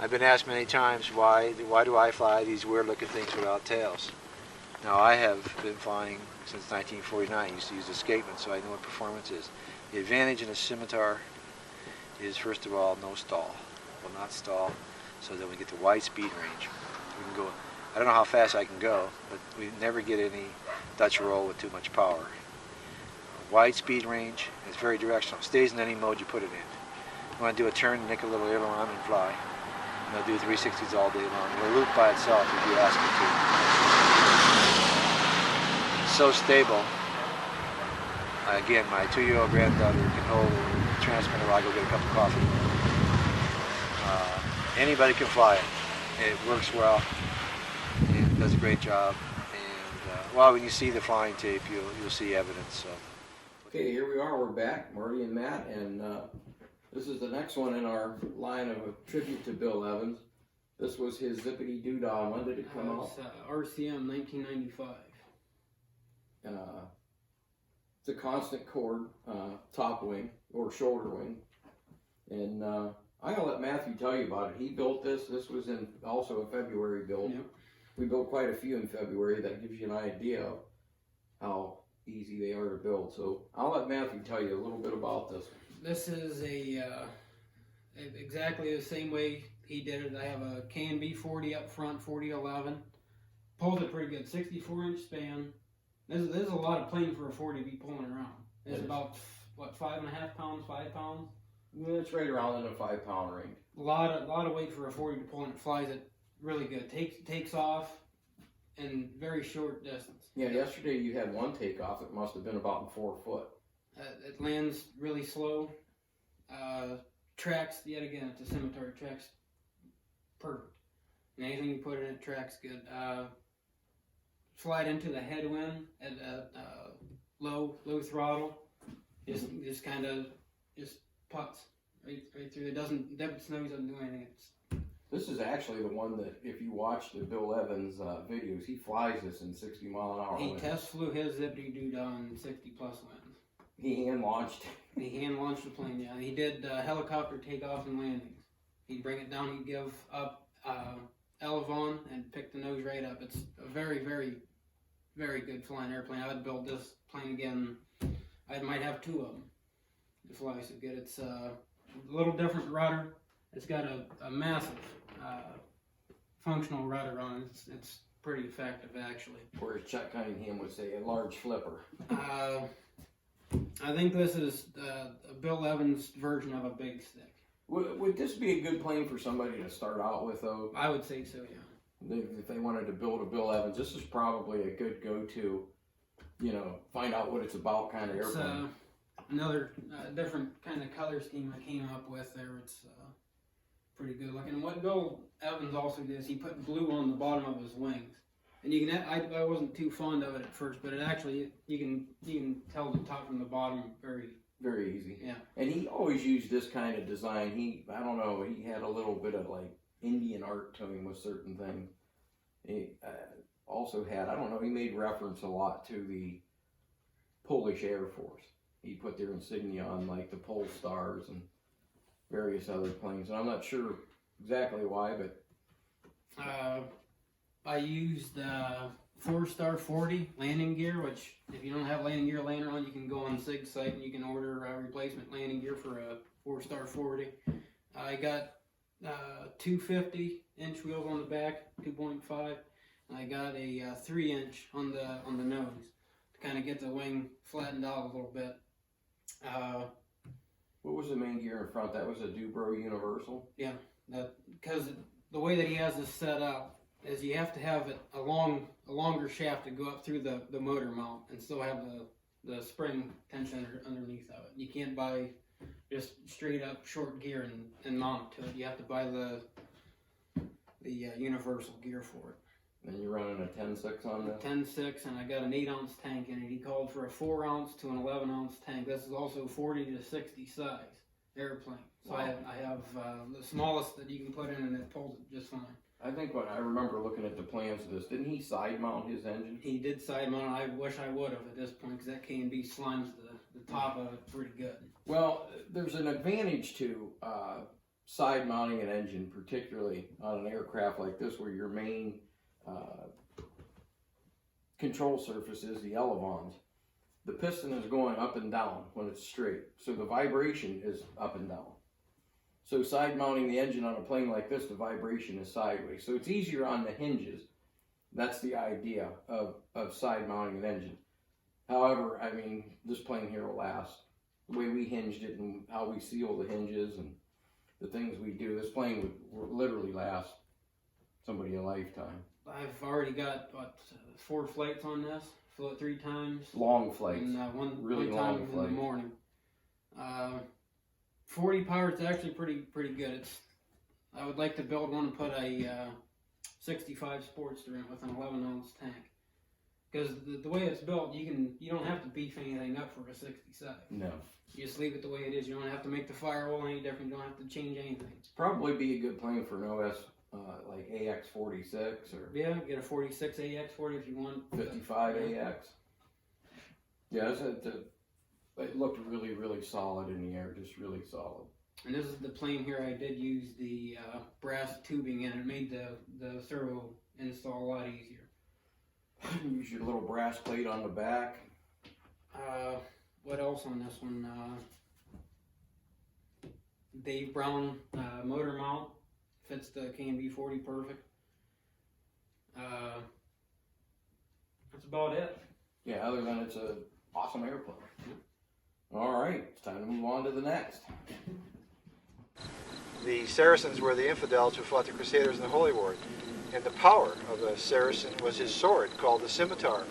I've been asked many times why do I fly these weird looking things without tails? Now I have been flying since 1949. I used to use escapement, so I know what performance is. The advantage in a scimitar is, first of all, no stall. Will not stall, so that we get the wide speed range. We can go, I don't know how fast I can go, but we never get any Dutch roll with too much power. Wide speed range, it's very directional. It stays in any mode you put it in. You want to do a turn, nick a little aileron and fly. And it'll do 360s all day long. It'll loop by itself if you ask it to. It's so stable. Again, my 2-year-old granddaughter can hold a transmitter while I go get a cup of coffee. Anybody can fly it. It works well and does a great job. And well, when you see the flying tape, you'll see evidence. So. Okay, here we are. We're back, Marty and Matt, and this is the next one in our line of a tribute to Bill Evans. This was his Zippity Doodah. When did it come out? RCM 1995. It's a constant chord, top wing or shoulder wing, and I'm gonna let Matthew tell you about it. He built this. This was also a February build. Yep. We built quite a few in February. That gives you an idea of how easy they are to build. So I'll let Matthew tell you a little bit about this. This is exactly the same way he did it. I have a K&B 40 up front, 40-11. Pulls it pretty good, 64-inch span. There's a lot of plane for a 40 to be pulling around. It's about, what, 5.5 pounds, 5 pounds? Yeah, it's right around in the 5-pound range. A lot of weight for a 40 to pull, and it flies it really good. Takes off in very short distance. Yeah, yesterday you had one takeoff. It must have been about 4 foot. It lands really slow. Tracks, yet again, it's a scimitar. Tracks perfect. And anything you put in it tracks good. Slide into the headwind at low throttle. Just kind of putts right through. It doesn't do anything. This is actually the one that, if you watch the Bill Evans videos, he flies this in 60-mile-an-hour He winds. test flew his Zippity Doodah in 60-plus winds. He hand-launched. He hand-launched the plane, yeah. He did helicopter takeoffs and landings. He'd bring it down, he'd give up elevon and pick the nose right up. It's a very, very, very good flying airplane. I would build this plane again. I might have 2 of them to fly so good. It's a little different rudder. It's got a massive functional rudder on it. It's pretty effective, actually. Or as Chuck Cunningham would say, a large flipper. I think this is a Bill Evans version of a big stick. Would this be a good plane for somebody to start out with, though? I would say so, yeah. If they wanted to build a Bill Evans, this is probably a good go-to, find out what it's about kind of airplane. Another different kind of color scheme I came up with there. It's pretty good looking. And what Bill Evans also did is he put blue on the bottom of his wings. And you can, I wasn't too fond of it at first, but it actually, you can tell the top from the bottom very easy. Yeah. And he always used this kind of design. I don't know, he had a little bit of like Indian art to him with certain things. He also had, I don't know, he made reference a lot to the Polish Air Force. He put their insignia on like the pole stars and various other planes. And I'm not sure exactly why, but I used 4-star 40 landing gear, which if you don't have landing gear laying around, you can go on SIG site and you can order replacement landing gear for a 4-star 40. I got 250-inch wheels on the back, 2.5. I got a 3-inch on the nose to kind of get the wing flattened out a little bit. What was the main gear in front? That was a Dubro Universal? Yeah, because the way that he has this set up is you have to have it a longer shaft to go up through the motor mount and still have the spring tension underneath of it. You can't buy just straight up short gear and mount it to it. You have to buy the universal gear for it. And you're running a 10.6 on this? 10.6, and I got an 8-ounce tank in it. He called for a 4-ounce to an 11-ounce tank. This is also 40 to 60 size airplane. So wow. I have the smallest that you can put in, and it pulls it just fine. I think when I remember looking at the plans of this, didn't he side mount his engine? He did side mount. I wish I would have at this point, because that K&B slimes the top of it pretty good. Well, there's an advantage to side mounting an engine, particularly on an aircraft like this, where your main control surface is the elevons, the piston is going up and down when it's straight. So the vibration is up and down. So side mounting the engine on a plane like this, the vibration is sideways. So it's easier on the hinges. That's the idea of side mounting an engine. However, I mean, this plane here will last. The way we hinged it and how we seal the hinges and the things we do, this plane would literally last somebody a lifetime. I've already got, 4 flights on this. Flew it 3 times. Long flights. And one Really time long in flights. the morning. 40 power is actually pretty good. I would like to build one and put a 65 Sportster in with an 11-ounce tank. Because the way it's built, you don't have to beef anything up for a 67. No. You just leave it the way it is. You don't have to make the firewall any different. You don't have to change anything. Probably be a good plane for an OS like AX46 or Yeah, get a 46 AX40 if you want. 55 AX. Yeah, it looked really, really solid in the air, just really solid. And this is the plane here. I did use the brass tubing in. It made the servo install a lot easier. Use your little brass plate on the back. What else on this one? Dave Brown motor mount. Fits the KNB 40 perfect. That's about it. Yeah, other than it's an awesome airplane. All right, it's time to move on to the next. The Saracens were the infidels who fought the Crusaders in the Holy War, and the power of the Saracen was his sword, called the scimitar.